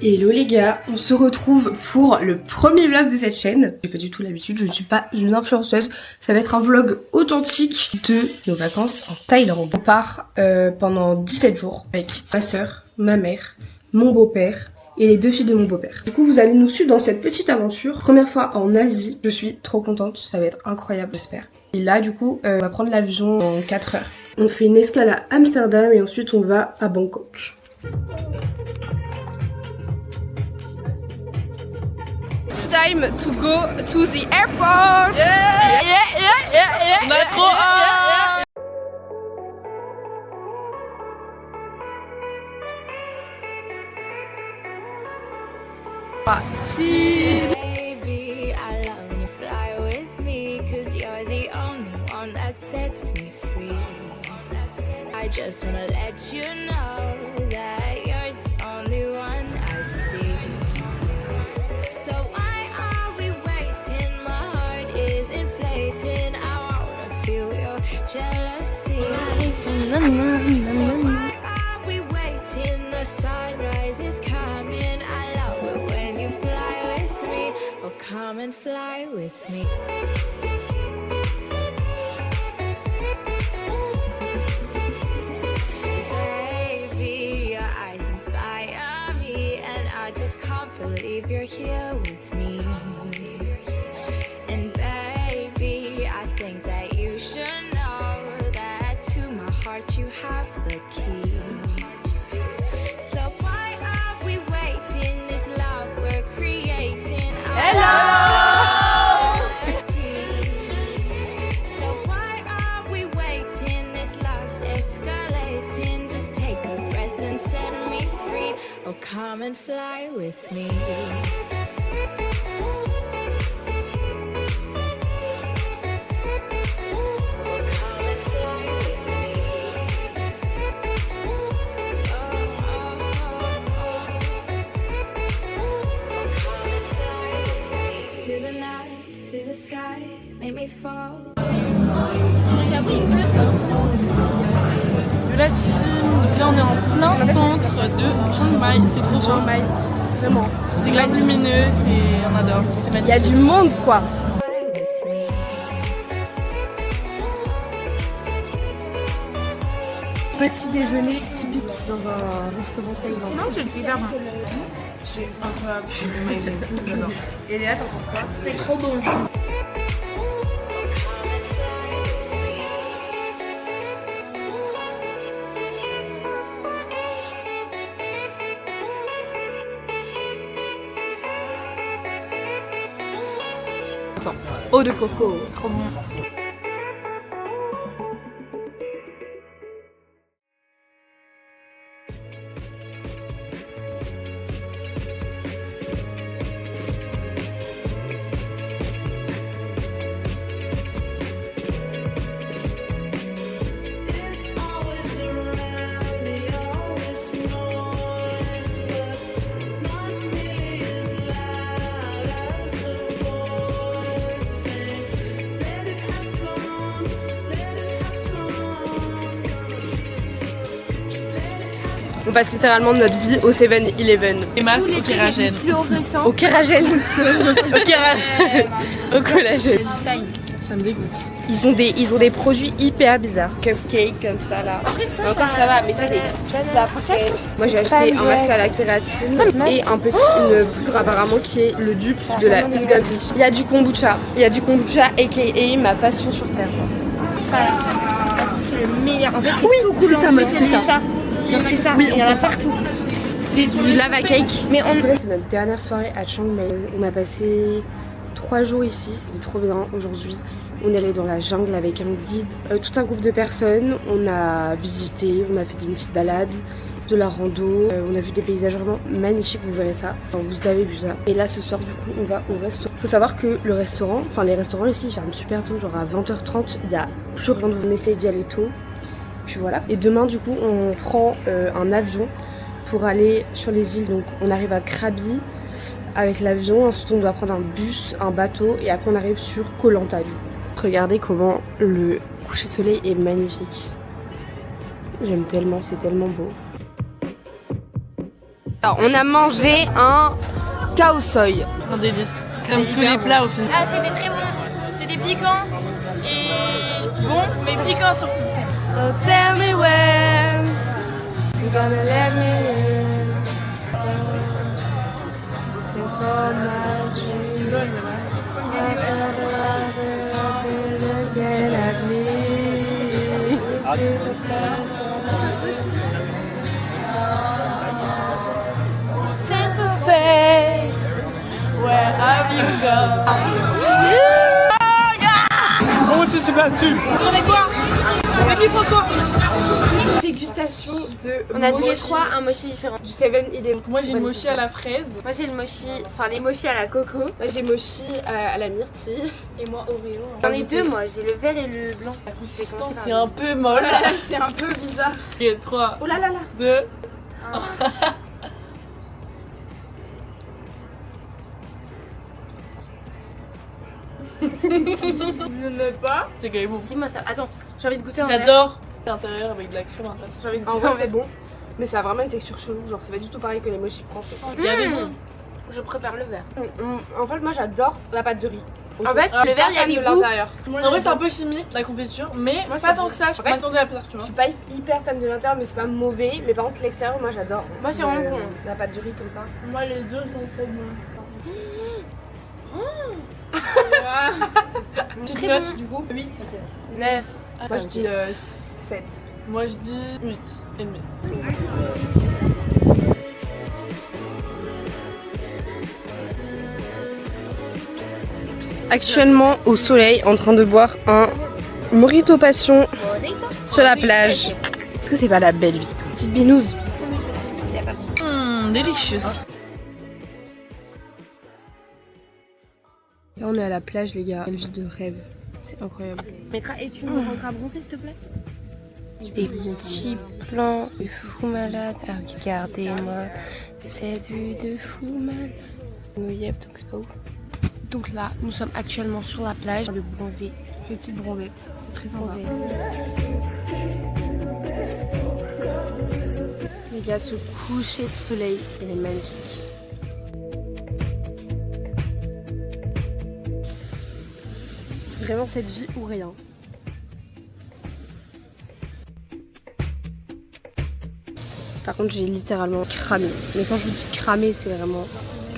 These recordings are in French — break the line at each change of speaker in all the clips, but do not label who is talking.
Hello les gars, on se retrouve pour le premier vlog de cette chaîne. J'ai pas du tout l'habitude, je ne suis pas une influenceuse. Ça va être un vlog authentique de nos vacances en Thaïlande. On part pendant 17 jours avec ma soeur, ma mère, mon beau-père et les 2 filles de mon beau-père. Du coup vous allez nous suivre dans cette petite aventure. Première fois en Asie, je suis trop contente, ça va être incroyable j'espère. Et là du coup on va prendre l'avion en 4 heures. On fait une escale à Amsterdam et ensuite on va à Bangkok. Time to go to the airport. Yeah.
On a trop hâte.
Baby, I love when you fly with me, 'cause you're the only one that sets me free. I just wanna let you know that you're the only one I see. So why are we waiting? My heart is inflating. I wanna feel your jealousy. So why are we waiting? The sunrise is coming. I love it when you fly with me. Oh, come and fly with me. Baby, your eyes inspire me, and I just can't believe you're here with me. And baby, I think that you should know that to my heart you have the key. So why are we waiting? This love we're creating. Hello! So why are we waiting? This love's escalating. Just take a breath and set me free. Oh, come and fly with me. Make me fall.
De la Chine, donc là on est en plein centre de Chiang Mai, c'est trop
Chiang
beau.
Mai, vraiment.
C'est grave lumineux, on adore, c'est
Il y
magnifique.
a du monde quoi. Petit déjeuner typique dans un restaurant thaïlandais.
Non, c'est super bon. C'est incroyable, j'adore.
Et Léa, t'en penses quoi? C'est trop bon.
Attends,
Eau de coco.
trop bon.
On passe littéralement notre vie au 7-Eleven.
Et masque au kéragène.
Au kéragène.
Au kéragène.
Au collagène.
Ça me dégoûte.
Ils ont des produits hyper bizarres. Cupcake comme ça là. Encore ça va, mais ça des pizzas après. Moi j'ai acheté un masque à la kératine et une poudre apparemment qui est le dupe de la Huda Beauty. Il y a du kombucha. aka ma passion sur terre.
Ça, parce que c'est le meilleur. En fait, c'est tout
c'est ça,
couleur.
c'est ça.
Genre, c'est ça.
Oui,
il y en a partout.
C'est du lava cake. Mais là c'est notre dernière soirée à Chiang Mai. On a passé 3 jours ici, c'était trop bien. Aujourd'hui on est allé dans la jungle avec un guide, tout un groupe de personnes. On a visité, on a fait une petite balade, de la rando, on a vu des paysages vraiment magnifiques, vous verrez ça, enfin, vous avez vu ça. Et là ce soir du coup on va au restaurant. Faut savoir que le restaurant, enfin les restaurants ici ils ferment super tôt, genre à 20h30, il y a plus rien, on essaye d'y aller tôt. Puis voilà. Et demain du coup on prend un avion pour aller sur les îles, donc on arrive à Krabi avec l'avion, ensuite on doit prendre un bus, un bateau et après on arrive sur Koh Lanta du coup. Regardez comment le coucher de soleil est magnifique. J'aime tellement, c'est tellement beau. Alors, on a mangé un khao soi.
Un délice. Comme tous les plats au final.
Ah, c'était très bon. C'était piquant et bon, mais piquant surtout.
So tell me when you're gonna let me in. Before my dreams, get at me. Simple face, where have you gone?
Oh, tu suis battu. On est quoi? L'équipe encore.
Dégustation de.
On a tous les
mochi.
trois un mochi différent.
Du 7 il est.
Moi j'ai le mochi à la fraise.
Moi j'ai le mochi, enfin les mochis à la coco. Moi j'ai mochi à la myrtille.
Et moi Oreo.
J'en ai deux moi, j'ai le vert et le blanc.
La consistance c'est un peu molle.
C'est un peu bizarre.
Et 3,
Oh là là là.
2. Je n'aime pas. C'est quand même bon.
Si moi ça. Attends, j'ai envie de goûter en vert.
J'adore l'intérieur avec de la crème intérieure.
J'ai envie de goûter en vrai, c'est bon. Mais ça a vraiment une texture chelou, genre c'est pas du tout pareil que les mochis français.
Il y avait bon.
Je préfère le vert. En fait moi j'adore la pâte de riz.
En fait, le vert il y a
de
des goûts.
l'intérieur.
En vrai c'est un peu chimique la confiture, mais
Moi,
pas
ça
tant
me-
que ça. Je
en fait,
m'attendais à pire, tu
Je
vois.
suis pas hyper fan de l'intérieur mais c'est pas mauvais. Mais par contre l'extérieur moi j'adore.
Moi, c'est vraiment bon.
La pâte de riz comme ça.
Moi les deux sont trop bons.
Une petite
Très
note
bon.
du coup. 8.
9.
Moi je dis 7.
Moi je dis 8 et demi.
Actuellement au soleil en train de boire un mojito passion sur la plage. Est-ce que c'est pas la belle vie? Petite binouse.
Delicious.
Là on est à la plage les gars. Quelle vie de rêve. C'est incroyable.
Et tu me rendras bronzer s'il te plaît?
Des petits plans de fou malade. Ah, regardez-moi, cette vue de fou malade. Yep, donc c'est pas ouf. Donc là, nous sommes actuellement sur la plage. De bronzer, petite bronzette. C'est très sympa. Les gars, ce coucher de soleil, il est magnifique. Vraiment cette vie ou rien. Par contre, j'ai littéralement cramé. Mais quand je vous dis cramé, c'est vraiment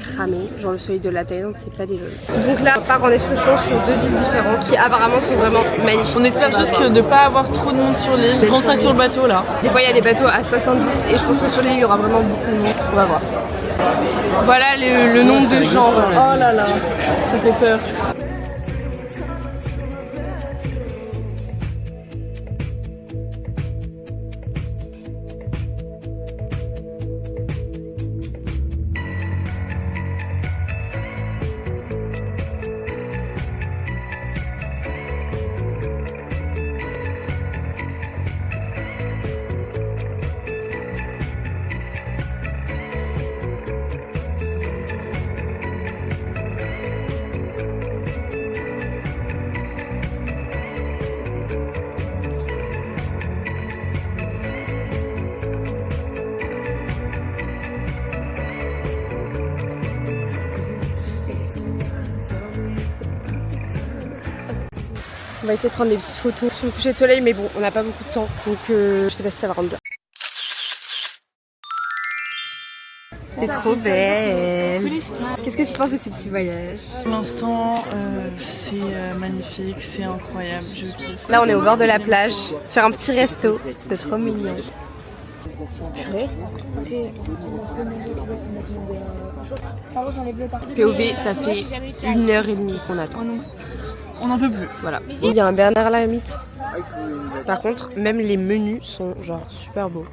cramé. Genre le soleil de la Thaïlande, c'est pas des jeux. Donc là, on part en excursion sur 2 îles différentes qui apparemment sont vraiment magnifiques.
On espère juste que de pas avoir trop de monde sur l'île. 35 sur le bateau là.
Des fois, il y a des bateaux à 70 et je pense que sur l'île, il y aura vraiment beaucoup de monde. On va voir. Voilà le nombre de gens.
Oh là là, ça fait peur.
On va essayer de prendre des petites photos sur le coucher de soleil, mais bon, on n'a pas beaucoup de temps, donc je sais pas si ça va rendre bien. C'est trop belle. Qu'est-ce que tu penses de ces petits voyages?
Pour l'instant, c'est magnifique, c'est incroyable, je kiffe.
Là, on est au bord de la plage, sur un petit resto. C'est trop mignon. POV, ça fait 1h30 qu'on attend.
On n'en peut plus.
Voilà. Il y a un Bernard Lamite. Par contre, même les menus sont genre super beaux.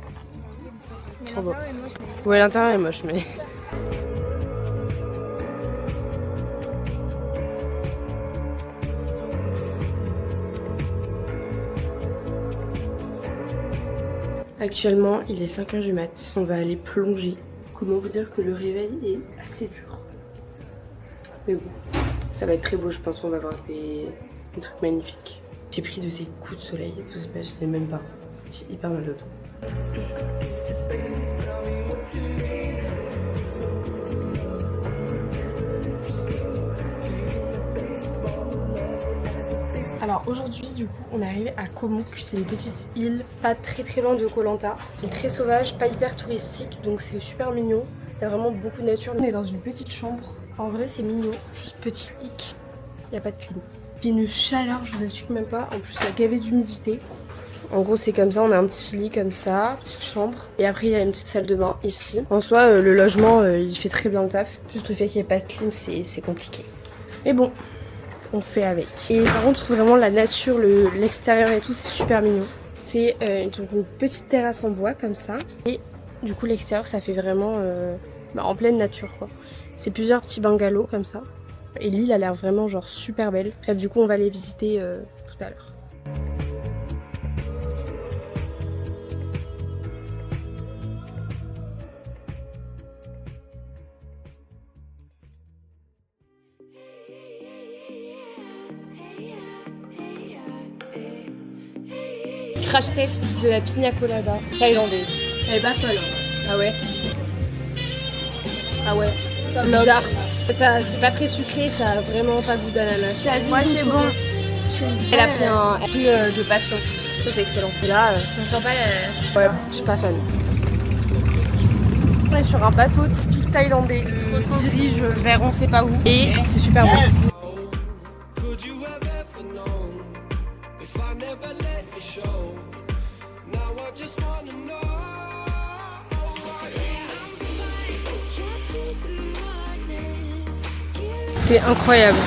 Trop beau. Ouais, l'intérieur est moche, mais. Actuellement, il est 5h du mat. On va aller plonger. Comment vous dire que le réveil est assez dur. Mais bon, ça va être très beau, je pense. On va voir des trucs magnifiques. J'ai pris de ces coups de soleil, vous imaginez même pas. J'ai hyper mal au dos. Alors aujourd'hui du coup on est arrivé à Komook, c'est une petite île pas très loin de Koh Lanta. C'est très sauvage, pas hyper touristique, donc c'est super mignon. Il y a vraiment beaucoup de nature. On est dans une petite chambre, en vrai c'est mignon, juste petit hic, il n'y a pas de clim. Il y a une chaleur, je vous explique même pas, en plus il y a gavé d'humidité. En gros c'est comme ça, on a un petit lit comme ça, petite chambre. Et après il y a une petite salle de bain ici. En soi le logement il fait très bien le taf. Juste le fait qu'il n'y ait pas de clim c'est compliqué. Mais bon, on fait avec. Et par contre vraiment la nature, l'extérieur et tout c'est super mignon. C'est une petite terrasse en bois comme ça. Et du coup l'extérieur ça fait vraiment en pleine nature quoi. C'est plusieurs petits bungalows comme ça. Et l'île a l'air vraiment genre super belle. Bref du coup on va les visiter tout à l'heure. Crash test de la pina colada thaïlandaise. Elle est pas folle. Ah ouais. Ah ouais. Bizarre. Ça, c'est pas très sucré, ça a vraiment pas goût d'ananas.
Moi c'est bon.
Elle a pris un jus de passion. Ça c'est excellent. Et là,
On sent pas la...
ouais, je suis pas fan. On est sur un bateau typique thaïlandais. On dirige vers on sait pas où. Et c'est super bon. C'est incroyable.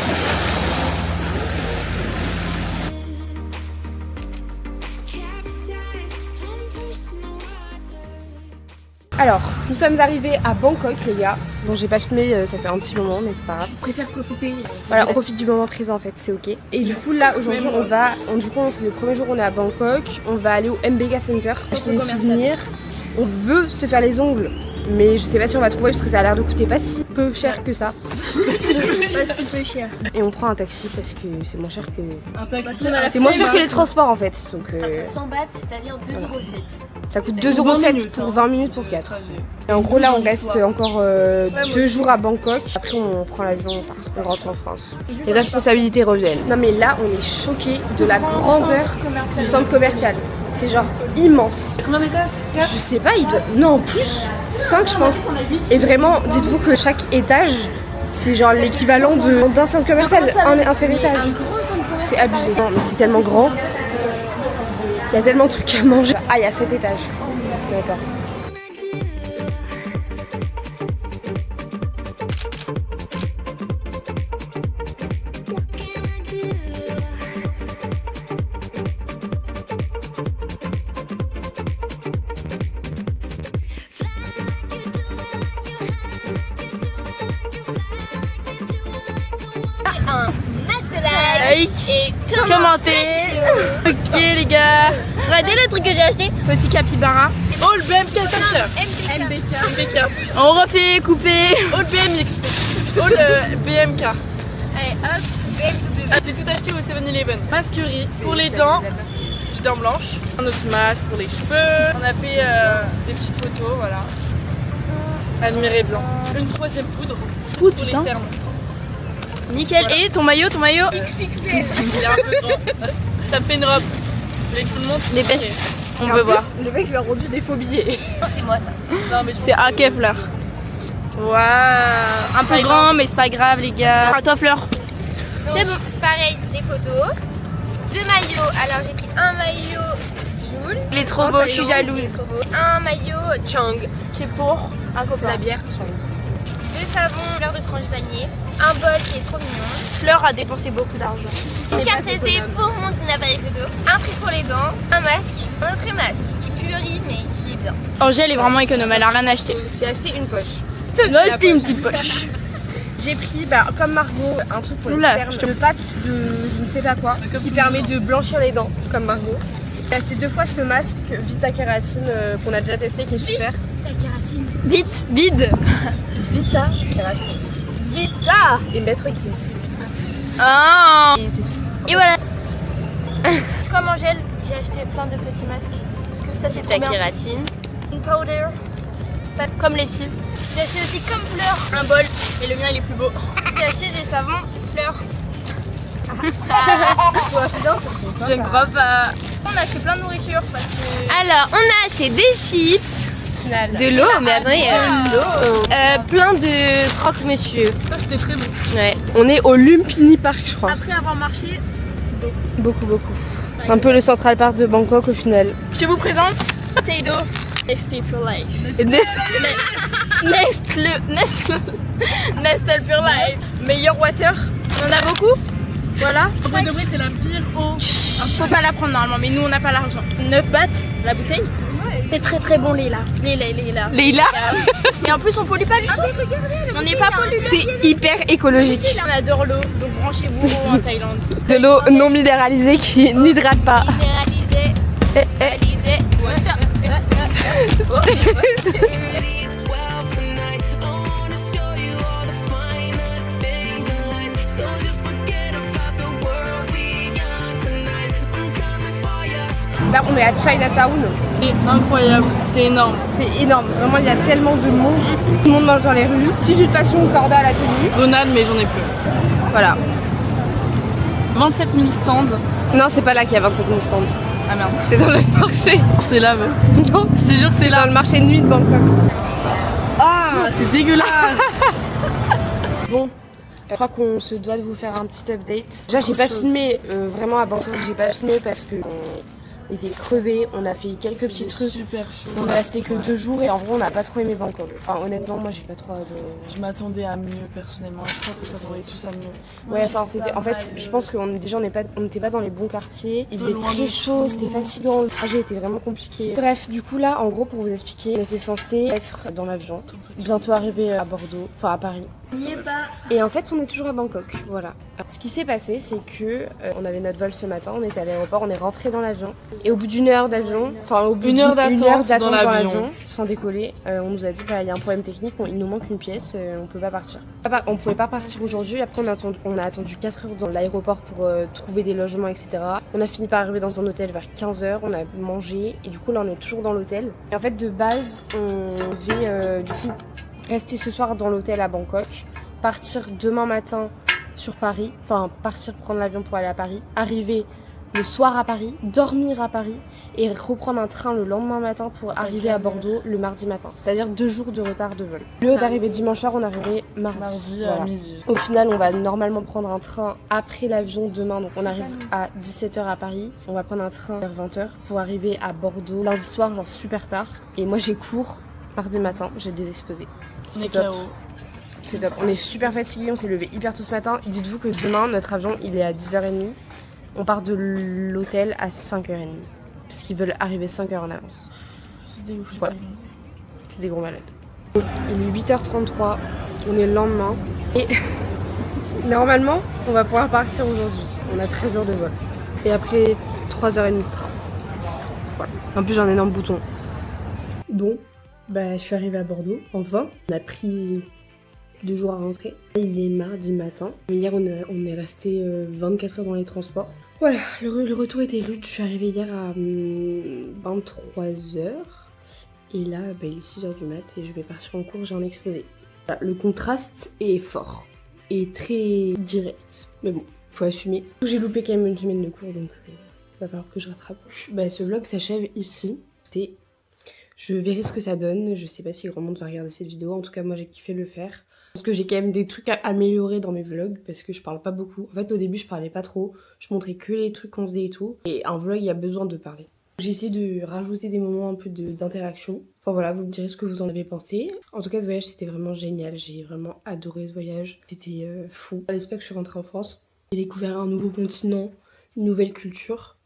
Alors, nous sommes arrivés à Bangkok les gars. Bon j'ai pas filmé, ça fait un petit moment mais c'est pas grave.
Je préfère profiter.
Voilà, on profite du moment présent en fait, c'est ok. Et du coup là aujourd'hui on va, du coup c'est le premier jour où on est à Bangkok. On va aller au MBK Center, acheter des souvenirs. On veut se faire les ongles. Mais je sais pas si on va trouver parce que ça a l'air de coûter pas si peu cher que ça.
Pas si peu cher.
Et on prend un taxi parce que c'est moins cher que...
Un taxi.
C'est moins cher que les transports en fait. Donc
100 bahts, c'est-à-dire 2,07 €.
ça coûte
Pour 20
2,07 €
minutes,
pour
hein.
20 minutes pour 4. Et en gros là on reste encore 2 jours à Bangkok. Après on prend l'avion, on part. On rentre en France. Les responsabilités reviennent. Non mais là on est choqués de la grandeur du centre commercial. C'est genre immense.
Combien d'étages?
Je sais pas, il doit... Non, plus 5 je pense. Et vraiment, dites-vous que chaque étage, c'est genre l'équivalent d'un centre commercial, un seul étage. C'est abusé. Non, mais c'est tellement grand. Il y a tellement de trucs à manger. Ah, il y a 7 étages. D'accord.
Like et commentez.
Ok les gars.
Regardez le truc que j'ai acheté.
Petit capybara.
Oh le BMK Center.
MBK.
On refait, couper.
Oh le BMX. Oh le BMK.
Allez hop, BMW.
Ah, j'ai tout acheté au 7-Eleven. Masquerie pour les dents. Dents blanches. Un autre masque pour les cheveux. On a fait des petites photos, voilà. Admirez bien. Une troisième poudre pour les cernes.
Nickel.
Voilà.
Et ton maillot,
XXL.
Il est un peu grand. Ça me fait une robe. Vous voulez que je vous le montre?
Dépêche. On
Et
veut
en
voir. Le mec lui a rendu des faux billets.
C'est moi ça.
Non mais je
C'est un Kefler. Waouh. Un peu grand mais c'est pas grave les gars. À toi Fleur.
Donc, c'est bon. Pareil, des photos. 2 maillots. Alors j'ai pris un maillot Joule.
Il est trop beau, je suis jalouse.
Un maillot Chang.
C'est pour un copain.
C'est la bière Chang. 2 savons, fleurs de frangipanier. Un bol qui est trop mignon.
Fleur a dépensé beaucoup d'argent.
Une carte SD pour mon appareil photo. Un truc pour les dents. Un masque. Un autre masque qui purée mais qui est bien.
Angèle est vraiment économe, elle a rien acheté.
J'ai acheté une poche.
J'ai acheté une petite poche.
J'ai pris, comme Margot, un truc pour les
Oula,
cernes,
je te-
de pâte de je ne sais pas quoi, qui permet de blanchir les dents, comme Margot. J'ai acheté 2 fois ce masque Vita Kératine qu'on a déjà testé, qui est super.
Ta kératine.
Vite, vide.
Vita Kératine. Vita Et Maître X.
Ah.
Et c'est tout.
Et voilà.
Comme Angèle, j'ai acheté plein de petits masques. Parce que ça c'est trop
Ta
bien.
kératine.
Une powder.
pas comme les filles. J'ai acheté aussi comme fleurs un bol, mais le mien il est plus beau. J'ai acheté des savons fleurs. Je ne crois pas. On a acheté plein de nourriture parce que...
Alors, on a acheté des chips, de l'eau, mais attendez, plein de croque-monsieur.
Ça c'était très bon.
Ouais.
On est au Lumpini Park, je crois.
Après avoir marché,
Beaucoup. C'est un peu le Central Park de Bangkok au final.
je vous présente Taido. Nestlé Pure Life. Nestlé Pure Life. Meilleur water. On en a beaucoup. Voilà.
En fait de vrai c'est la pire eau.
Faut pas la prendre normalement, mais nous on n'a pas l'argent. 9 bahts la bouteille. C'est très bon Leila. Leila. Et en plus on pollue pas du tout. On n'est pas pollué.
C'est hyper écologique.
On adore l'eau, donc branchez-vous en Thaïlande.
De l'eau non minéralisée qui n'hydrate pas.
Minéralisé. Minéralisé.
Là, on est à Chinatown.
C'est incroyable, c'est énorme.
C'est énorme. Vraiment, il y a tellement de monde. Tout le monde mange dans les rues. Petite station corda à la tenue.
Donald mais j'en ai plus.
Voilà.
27 000 stands.
Non, c'est pas là qu'il y a 27 000 stands.
Ah merde.
C'est dans le marché.
C'est là.
Non,
Je te jure que c'est
c'est dans
là.
le marché de nuit de Bangkok.
Ah t'es dégueulasse.
Bon, je crois qu'on se doit de vous faire un petit update. Déjà, j'ai pas filmé vraiment à Bangkok. J'ai pas filmé parce que on était crevés. On a fait quelques petits trucs.
Super chaud.
On est resté que 2 jours et en vrai, on n'a pas trop aimé Bangkok. Enfin, honnêtement, moi, j'ai pas trop de...
Je m'attendais à mieux personnellement. Je crois que ça aurait tout ça mieux.
Ouais, enfin, c'était. En fait, je pense qu'on déjà, on n'était pas dans les bons quartiers. Il faisait
Loin
très
de
chaud,
tout.
c'était fatigant. Le trajet était vraiment compliqué. Bref, du coup, là, en gros, pour vous expliquer, on était censé être dans l'avion, bientôt arriver à Bordeaux, enfin à Paris. Et en fait, on est toujours à Bangkok. Voilà. Ce qui s'est passé, c'est que on avait notre vol ce matin, on était à l'aéroport, on est rentré dans l'avion. Et au bout d'une heure d'avion, enfin au bout
Une heure
d'une
d'attente
dans
dans l'avion.
l'avion, sans décoller, on nous a dit bah il y a un problème technique, il nous manque une pièce, on peut pas partir. On pouvait pas partir aujourd'hui. Après on a attendu 4 heures dans l'aéroport pour trouver des logements, etc. On a fini par arriver dans un hôtel vers 15 heures, on a mangé et du coup là on est toujours dans l'hôtel. Et en fait de base on devait du coup rester ce soir dans l'hôtel à Bangkok, partir demain matin sur Paris, enfin partir prendre l'avion pour aller à Paris, arriver le soir à Paris, dormir à Paris et reprendre un train le lendemain matin pour arriver à Bordeaux le mardi matin. C'est-à-dire 2 jours de retard de vol. Au lieu d'arriver dimanche soir, on arrivait mardi.
à
Voilà.
midi.
Au final, on va normalement prendre un train après l'avion demain. Donc on arrive à 17h à Paris. On va prendre un train vers 20h pour arriver à Bordeaux lundi soir, genre super tard. Et moi j'ai cours mardi matin, j'ai des exposés.
On est
top.
KO.
C'est top. On est super fatigués, on s'est levé hyper tôt ce matin. Dites-vous que demain, notre avion, il est à 10h30. On part de l'hôtel à 5h30. Parce qu'ils veulent arriver 5h en avance.
C'est des ouf.
Ouais. C'est des gros malades. Il est 8h33. On est le lendemain. Et normalement, on va pouvoir partir aujourd'hui. On a 13 heures de vol. Et après 3h30 de train. Voilà. En plus, j'ai un énorme bouton. Bon, bah, je suis arrivée à Bordeaux, enfin. On a pris 2 jours à rentrer. Il est mardi matin. Hier, on est resté 24 heures dans les transports. Voilà, le retour était rude. Je suis arrivée hier à 23h. Et là, bah, il est 6h du mat et je vais partir en cours, j'ai un exposé. Voilà, le contraste est fort et très direct. Mais bon, faut assumer. J'ai loupé quand même une semaine de cours, donc va falloir que je rattrape. Bah, ce vlog s'achève ici. Et je verrai ce que ça donne. Je sais pas si grand monde va regarder cette vidéo. En tout cas, moi, j'ai kiffé le faire. Parce que j'ai quand même des trucs à améliorer dans mes vlogs parce que je parle pas beaucoup. En fait, au début, je parlais pas trop. Je montrais que les trucs qu'on faisait et tout. Et un vlog, il y a besoin de parler. J'ai essayé de rajouter des moments un peu d'interaction. Enfin voilà, vous me direz ce que vous en avez pensé. En tout cas, ce voyage, c'était vraiment génial. J'ai vraiment adoré ce voyage. C'était fou. À l'espace que je suis rentrée en France, j'ai découvert un nouveau continent, une nouvelle culture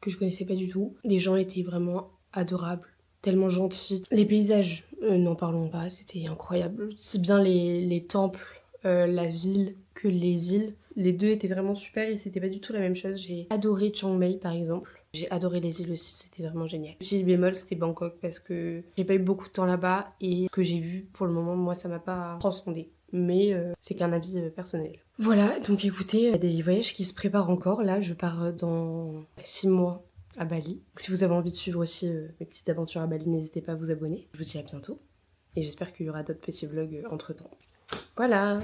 que je connaissais pas du tout. Les gens étaient vraiment adorables, tellement gentils. Les paysages, n'en parlons pas, c'était incroyable. Si bien les temples, la ville que les îles. Les deux étaient vraiment super et c'était pas du tout la même chose. J'ai adoré Chiang Mai par exemple. J'ai adoré les îles aussi, c'était vraiment génial. Le petit bémol, c'était Bangkok parce que j'ai pas eu beaucoup de temps là-bas et ce que j'ai vu pour le moment, moi ça m'a pas transcendé. Mais c'est qu'un avis personnel. Voilà, donc écoutez, il y a des voyages qui se préparent encore. Là, je pars dans 6 mois à Bali. Donc, si vous avez envie de suivre aussi mes petites aventures à Bali, n'hésitez pas à vous abonner. Je vous dis à bientôt. Et j'espère qu'il y aura d'autres petits vlogs entre temps. Voilà.